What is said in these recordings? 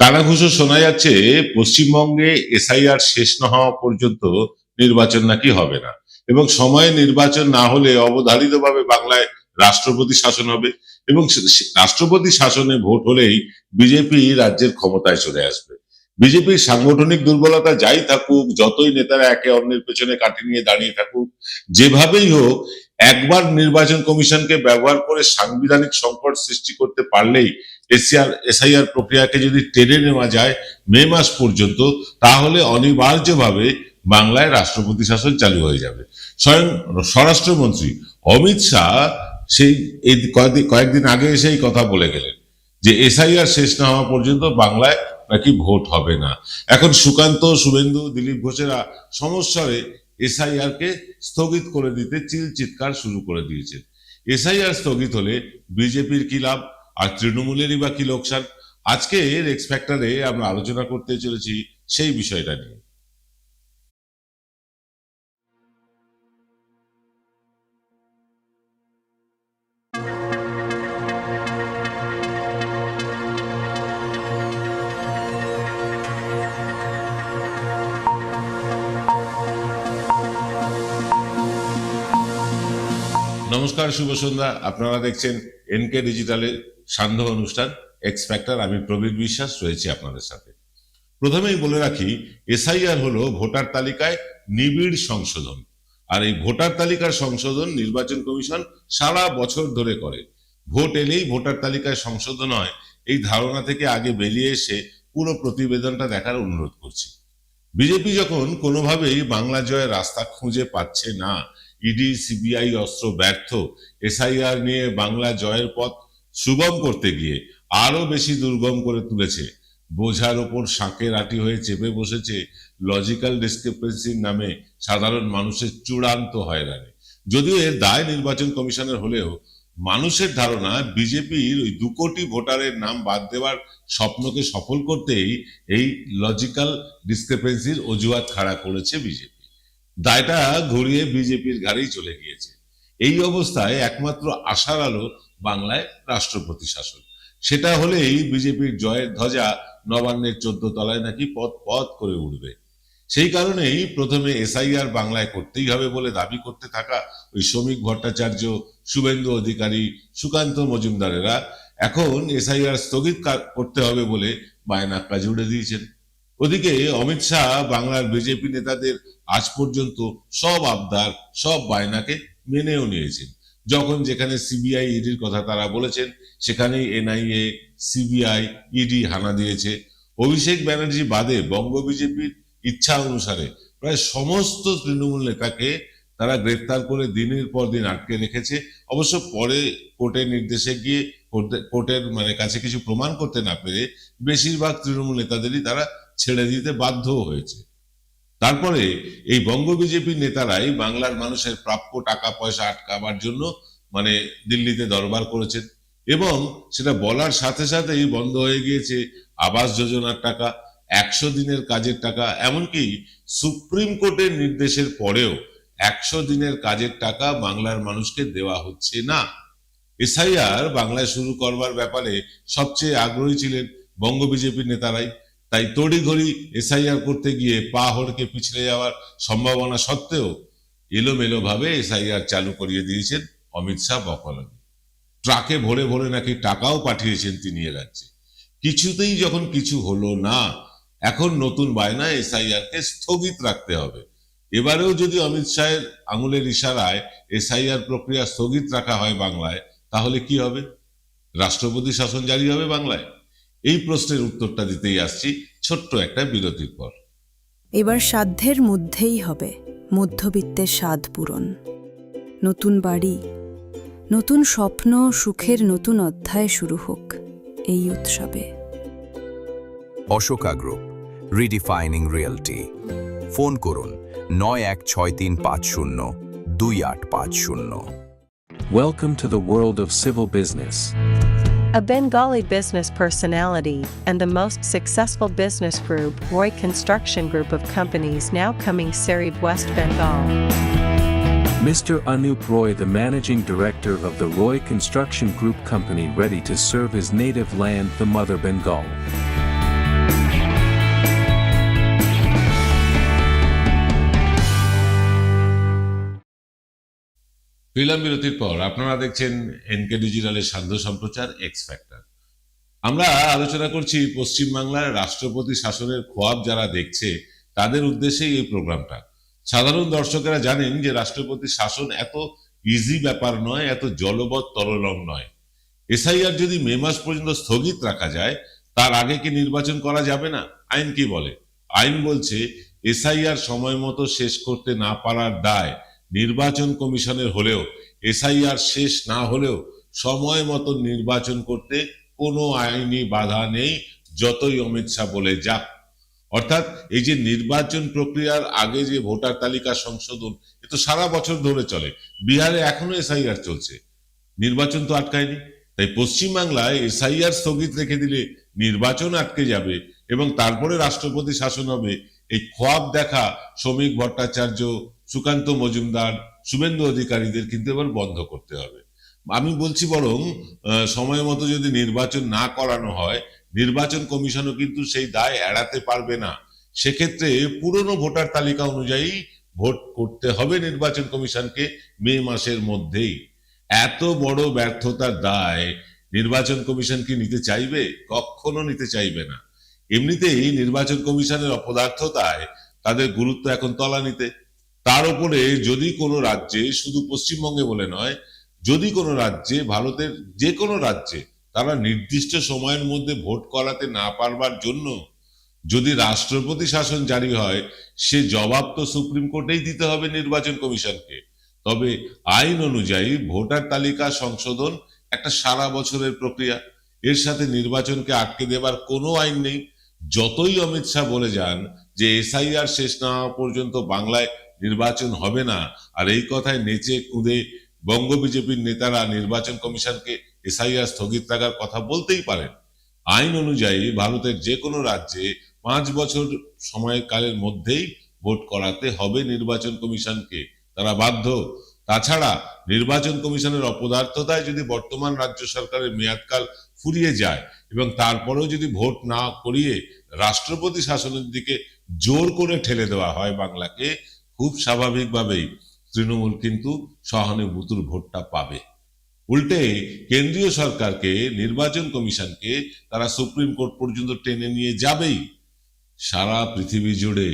কানাঘুষো শোনা যাচ্ছে পশ্চিমবঙ্গে এসআইআর শেষ না হওয়া পর্যন্ত নির্বাচন নাকি হবে না এবং সময়ে নির্বাচন না হলে অবধারিতভাবে বাংলায় রাষ্ট্রপতি শাসন হবে এবং রাষ্ট্রপতি শাসনে ভোট হলেই বিজেপি রাজ্যের ক্ষমতায় চলে আসবে। বিজেপির সাংগঠনিক দুর্বলতা যাই থাকুক, যতই নেতারা একে অন্যের পেছনে কাঠি নিয়ে দাঁড়িয়ে থাকুক, যেভাবেই হোক একবার নির্বাচন কমিশনকে ব্যবহার করে সাংবিধানিক সংকট সৃষ্টি করতে পারলেই এসআইআর প্রক্রিয়াকে যদি টেনে নেওয়া যায় মে মাস পর্যন্ত, তাহলে অনিবার্যভাবে বাংলায় রাষ্ট্রপতি শাসন চালু হয়ে যাবে। স্বয়ং স্বরাষ্ট্রমন্ত্রী অমিত শাহ সেই এই কয়েকদিন আগে এসে এই কথা বলে গেলেন যে এসআইআর শেষ না হওয়া পর্যন্ত বাংলায় নাকি ভোট হবে না। এখন সুকান্ত, শুভেন্দু, দিলীপ ঘোষেরা সমস্যারে এসআইআর কে স্থগিত করে দিতে চিৎকার শুরু করে দিয়েছেন। এসআইআর স্থগিত হলে বিজেপির কি লাভ আর তৃণমূলেরই বা কি লোকসান? আজকে এক্স ফ্যাক্টরে আমরা আলোচনা করতে চলেছি সেই বিষয়টা নিয়ে। নমস্কার, শুভ সন্ধ্যা। আপনারা দেখছেন এনকে ডিজিটালের সান্ধ্য অনুষ্ঠান এক্স ফ্যাক্টর। আমি প্রবীর বিশ্বাস রয়েছি আপনাদের সাথে। প্রথমেই বলে রাখি, এসআইআর হলো ভোটার তালিকায় নিবিড় সংশোধন, আর এই ভোটার তালিকার সংশোধন নির্বাচন কমিশন সারা বছর ধরে করে। ভোট এলেই ভোটার তালিকায় সংশোধন হয়, এই ধারণা থেকে আগে বেরিয়ে এসে পুরো প্রতিবেদনটা দেখার অনুরোধ করছি। বিজেপি যখন কোনোভাবেই বাংলা জয়ের রাস্তা খুঁজে পাচ্ছে না, ইডি সিবিআই অস্ত্র ব্যর্থ, এসআইআর নিয়ে বাংলা জয়ের পথ সুগম করতে গিয়ে আরো বেশি দুর্গম করে তুলেছে, বোঝার ওপর শাঁকের আটি হয়ে চেপে বসেছে লজিক্যাল ডিসক্রিপেন্সির নামে সাধারণ মানুষের চূড়ান্ত হয়রানি। যদিও এর দায় নির্বাচন কমিশনের হলেও মানুষের ধারণা বিজেপির ওই 2 কোটি ভোটারের নাম বাদ দেওয়ার স্বপ্নকে সফল করতেই এই লজিক্যাল ডিসক্রিপেন্সির অজুহাত খাড়া করেছে বিজেপি। দায়টা ঘুরিয়ে বিজেপির ঘাড়েই চলে গিয়েছে। এই অবস্থায় একমাত্র আশার আলো বাংলায় রাষ্ট্রপতি শাসন। সেটা হলেই বিজেপির জয়ের ধ্বজা নবান্নের 14 তলায় নাকি পথ পথ করে উঠবে। সেই কারণেই প্রথমে এসআইআর বাংলায় করতেই হবে বলে দাবি করতে থাকা ওই শ্রমিক ভট্টাচার্য, শুভেন্দু অধিকারী, সুকান্ত মজুমদারেরা এখন এসআইআর স্থগিত করতে হবে বলে বায়নাক্কা জুড়ে দিয়েছেন। ওদিকে অমিত শাহ বাংলার বিজেপি নেতাদের আজ পর্যন্ত সব আবদার, সব বায়নাকে মেনেও নিয়েছেন। যখন যেখানে সিবিআই ইডির কথা তারা বলেছেন, সেখানেই এনআইএ, সিবিআই, ইডি হানা দিয়েছে। অভিষেক ব্যানার্জি বাদে বঙ্গ বিজেপির ইচ্ছা অনুসারে প্রায় সমস্ত তৃণমূল নেতাকে তারা গ্রেফতার করে দিনের পর দিন আটকে রেখেছে। অবশ্য পরে কোর্টের নির্দেশে গিয়ে কোর্টের কাছে কিছু প্রমাণ করতে না পেরে বেশিরভাগ তৃণমূল নেতাদেরই তারা ছেড়ে দিতে বাধ্য হয়েছে। তারপরে এই বঙ্গ বিজেপির নেতারাই বাংলার মানুষের প্রাপ্য টাকা পয়সা আটকাবার জন্য দিল্লিতে দরবার করেছেন এবং সেটা বলার সাথে সাথেই বন্ধ হয়ে গিয়েছে আবাস যোজনার টাকা, 100 দিনের কাজের টাকা, এমনকি সুপ্রিম কোর্টের নির্দেশের পরেও 100 দিনের কাজের টাকা বাংলার মানুষকে দেওয়া হচ্ছে না। এসআইআর বাংলায় শুরু করবার ব্যাপারে সবচেয়ে আগ্রহী ছিলেন বঙ্গ বিজেপির নেতারাই। তাই তড়িঘড়ি এসআইআর করতে গিয়ে পা হড়কে পিছলে যাওয়ার সম্ভাবনা সত্ত্বেও এলোমেলো ভাবে এসআইআর চালু করিয়ে দিয়েছেন অমিত শাহ বকলমে। ট্রাকে ভরে ভরে নাকি টাকাও পাঠিয়েছেন তিনি এ রাজ্যে। কিছুতেই যখন কিছু হলো না, এখন নতুন বায়না এসআইআর কে স্থগিত রাখতে হবে। এবারেও যদি অমিত শাহের আঙুলের ইশারায় এসআইআর প্রক্রিয়া স্থগিত রাখা হয় বাংলায়, তাহলে কি হবে? রাষ্ট্রপতি শাসন জারি হবে বাংলায়? এই প্রশ্নের উত্তরটা দিতেই আসছি ছোট্ট একটা বিরতির পর। এবার সাধ্যের মধ্যেই হবে মধ্যবিত্তের স্বাদ পূরণ। নতুন বাড়ি, নতুন স্বপ্ন, সুখের নতুন অধ্যায় শুরু হোক এই উৎসবে। Ashoka group, রিডিফাইনিং realty. ফোন করুন 9163502850। Welcome to the world of civil business. A Bengali business personality and the most successful business group, Roy Construction Group of companies, now coming Sarib, West Bengal. Mr. Anup Roy, the managing director of the Roy Construction Group company, ready to serve his native land, the mother Bengal. Film বিরতির পর আপনারা দেখছেন NK ডিজিটালের সান্ধ্য সম্প্রচার x factor. আমরা আলোচনা করছি পশ্চিমবাংলার রাষ্ট্রপতি শাসনের খোয়াব যারা দেখছে তাদের উদ্দেশ্যেই এই প্রোগ্রামটা। সাধারণ দর্শকেরা জানেন যে রাষ্ট্রপতি শাসন এত ইজি ব্যাপার নয়, এত জলবৎ তরলং নয়। এসআইআর যদি মে মাস পর্যন্ত স্থগিত রাখা যায়, তার আগে কি নির্বাচন করা যাবে না? আইন কি বলে? আইন বলছে এসআইআর সময় মতো শেষ করতে না পারার দায় নির্বাচন কমিশনের হলেও এসআইআর শেষ না হলেও সময় মতো নির্বাচন করতে কোনো আইনি বাধা নেই, যতই অমিত শাহ বলে যাক। অর্থাৎ এই যে নির্বাচন প্রক্রিয়ার আগে যে ভোটার তালিকা সংশোধন, এ তো সারা বছর ধরে চলে। বিহারে এখনো এসআইআর চলছে, নির্বাচন তো আটকায়নি। তাই পশ্চিমবাংলায় এসআইআর স্থগিত রেখে দিলে নির্বাচন আটকে যাবে এবং তারপরে রাষ্ট্রপতি শাসন হবে। এই খোয়াব দেখা শ্রমিক ভট্টাচার্য, সুকান্ত মজুমদার, শুভেন্দু অধিকারীদের কিন্তু এবার বন্ধ করতে হবে। আমি বলছি বরং সময় মতো যদি নির্বাচন না করানো হয়, নির্বাচন কমিশনও কিন্তু সেই দায় এড়াতে পারবে না। সেক্ষেত্রে পুরনো ভোটার তালিকা অনুযায়ী ভোট করতে হবে নির্বাচন কমিশনকে মে মাসের মধ্যেই। এত বড় ব্যর্থতার দায় নির্বাচন কমিশন কি নিতে চাইবে? কখনো নিতে চাইবে না। এমনিতেই নির্বাচন কমিশনের অপদার্থতায় তাদের গুরুত্ব এখন তলানিতে। তার উপরে যদি কোনো রাজ্যে, শুধু পশ্চিমবঙ্গে বলে নয়, যদি কোনো রাজ্যে, ভারতের যে কোনো রাজ্যে তারা নির্দিষ্ট সময়ের মধ্যে ভোট করাতে না পারবার জন্য যদি রাষ্ট্রপতি শাসন জারি হয়, সে জবাব তো সুপ্রিম কোর্টেই দিতে হবে নির্বাচন কমিশনকে। তবে আইন অনুযায়ী ভোটার তালিকা সংশোধন একটা সারা বছরের প্রক্রিয়া, এর সাথে নির্বাচনকে আটকে দেবার কোনো আইন নেই। যতই অমিত শাহ বলে যান যে এসআইআর শেষ না হওয়া পর্যন্ত বাংলায় নির্বাচন হবে না, আর এই কথায় নেচে কুঁদে বঙ্গ বিজেপির নেতারা নির্বাচন কমিশনকে এসআইআর স্থগিত রাখার কথা বলতেই পারেন। আইন অনুযায়ী ভারতের যে কোনো রাজ্যে 5 বছর সময়কালের মধ্যেই ভোট করাতে হবে নির্বাচন কমিশনকে, তারা বাধ্য। তাছাড়া নির্বাচন কমিশনের অপদার্থতায় যদি বর্তমান রাজ্য সরকারের মেয়াদকাল ফুরিয়ে যায় এবং তারপরেও যদি ভোট না করিয়ে রাষ্ট্রপতি শাসনের দিকে জোর করে ঠেলে দেওয়া হয় বাংলাকে, খুব স্বাভাবিকভাবেই তৃণমূল কিন্তু সহানুভূতির ভোটটা পাবে। উল্টে কেন্দ্রীয় সরকারকে, নির্বাচন কমিশনকে তারা সুপ্রিম কোর্ট পর্যন্ত টেনে নিয়ে যাবেই। সারা পৃথিবী জুড়ে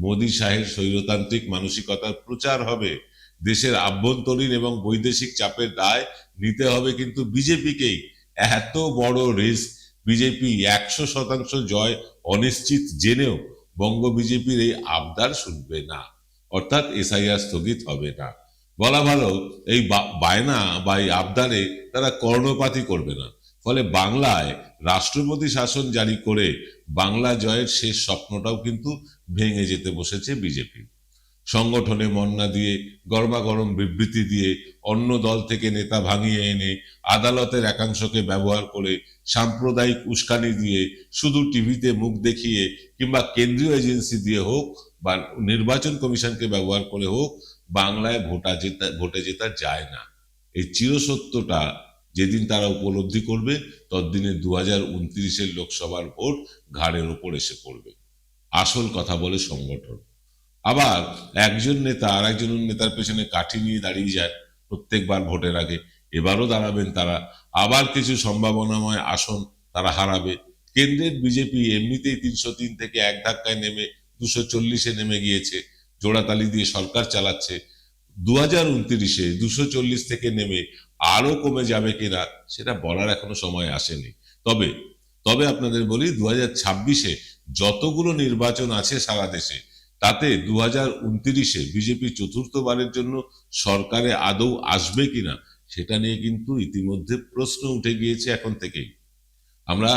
মোদী শাহের স্বৈরতান্ত্রিক মানসিকতার প্রচার হবে। দেশের আভ্যন্তরীণ এবং বৈদেশিক চাপের দায় নিতে হবে কিন্তু বিজেপিকেই। এত বড় রিস্ক, বিজেপি 100% জয় অনিশ্চিত জেনেও বঙ্গ বিজেপির এই আবদার শুনবে না, অর্থাৎ এসআইআর স্থগিত হবে না। বলা ভালো, এই বায়না বা এই আবদারে তারা কর্ণপাতই করবে না। ফলে বাংলায় রাষ্ট্রপতি শাসন জারি করে বাংলা জয়ের শেষ স্বপ্নটাও কিন্তু ভেঙে যেতে বসেছে বিজেপি। সংগঠনে মন না দিয়ে, গরমাগরম বিবৃতি দিয়ে, অন্য দল থেকে নেতা ভাঙিয়ে এনে, আদালতের একাংশকে ব্যবহার করে, সাম্প্রদায়িক উস্কানি দিয়ে, শুধু টিভিতে মুখ দেখিয়ে কিংবা কেন্দ্রীয় এজেন্সি দিয়ে হোক বা নির্বাচন কমিশনকে ব্যবহার করে হোক, বাংলায় ভোটে জেতা যায় না। এই চিরসত্যটা যেদিন তারা উপলব্ধি করবে, ততদিনে 2029-এর লোকসভার ভোট ঘাড়ের ওপর এসে পড়বে। আসল কথা বলে সংগঠন। আবার একজন নেতা আর একজন নেতার পেছনে কাঠি নিয়ে দাঁড়িয়ে যায় প্রত্যেকবার ভোটের আগে। এবারও দাঁড়াবেন তারা। আবার কিছু সম্ভাবনাময় আসন তারা হারাবে। কেন্দ্রের বিজেপি এমনিতেই 303 থেকে এক ধাক্কায় নেমে 240-এ নেমে গিয়েছে, জোড়াতালি দিয়ে সরকার চালাচ্ছে। 2029-এ 240 থেকে নেমে আরো কমে যাবে কিনা সেটা বলার এখনো সময় আসেনি। তবে আপনাদের বলি, 2026-এ যতগুলো নির্বাচন আছে সারা দেশে, তাতে 2029-এ বিজেপি চতুর্থবারের জন্য সরকারে আদৌ আসবে কিনা সেটা নিয়ে কিন্তু ইতিমধ্যে প্রশ্ন উঠে গিয়েছে এখন থেকেই। আমরা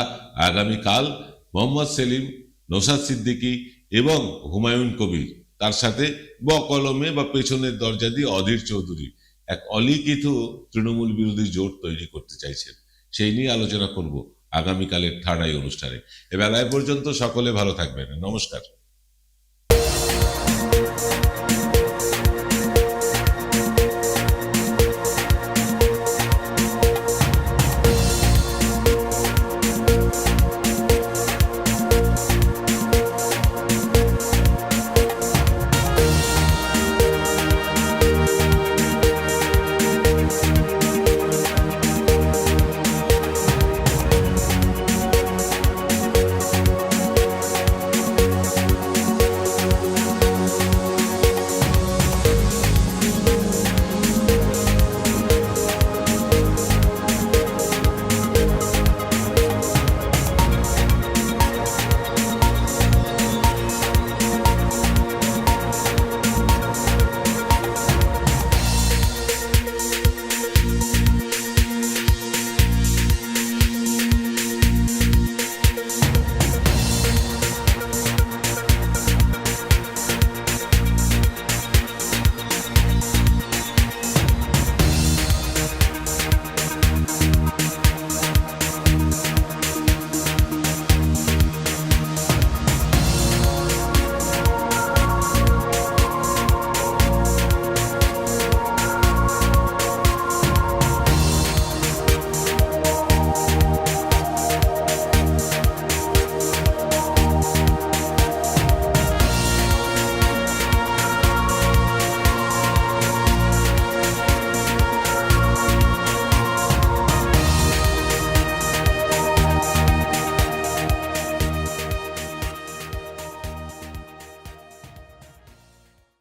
আগামীকাল মোহাম্মদ সেলিম, নওশাদ সিদ্দিকী এবং হুমায়ুন কবির, তার সাথে বকলমে বা পেছনের দরজা দিয়ে অধীর চৌধুরী এক অলিখিত তৃণমূল বিরোধী জোট তৈরি করতে চাইছেন। সেই নিয়ে আলোচনা করব আগামীকালের থার্ড আই অনুষ্ঠানে। এ বেলায় পর্যন্ত সকলে ভালো থাকবেন। নমস্কার।